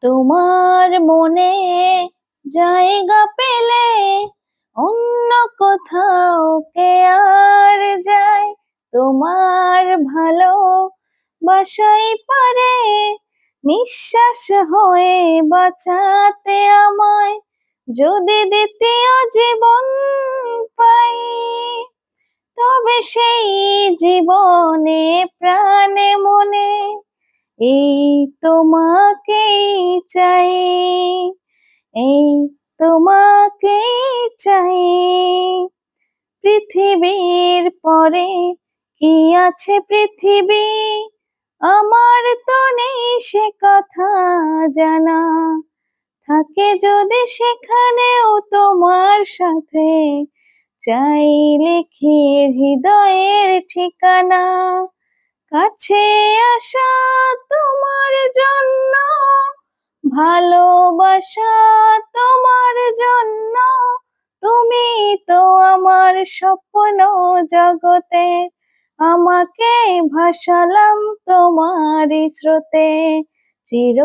তোমার মনে জায়গা পেলে অন্য কোথাও কে আর যায়। তোমার ভালো বাসাই পারে নিঃশ্বাস হয়ে বাঁচাতে আমায়। যদি দ্বিতীয় জীবন পাই, তবে সেই জীবনে প্রাণে মনে এই তোমাকেই চাই, এই তোমাকেই চাই। পৃথিবীর পরে কি আছে পৃথিবী, আমার তো নেই সে কথা জানা। থাকে যদি সেখানেও তোমার সাথে, চাই লিখিয়ে হৃদয়ের ঠিকানা। কাছে আসা তোমার জন্য, ভালোবাসা তোমার জন্য। তুমি তো আমার স্বপ্ন জগতে, আমাকে ভাসালাম তোমারই স্রোতে। চির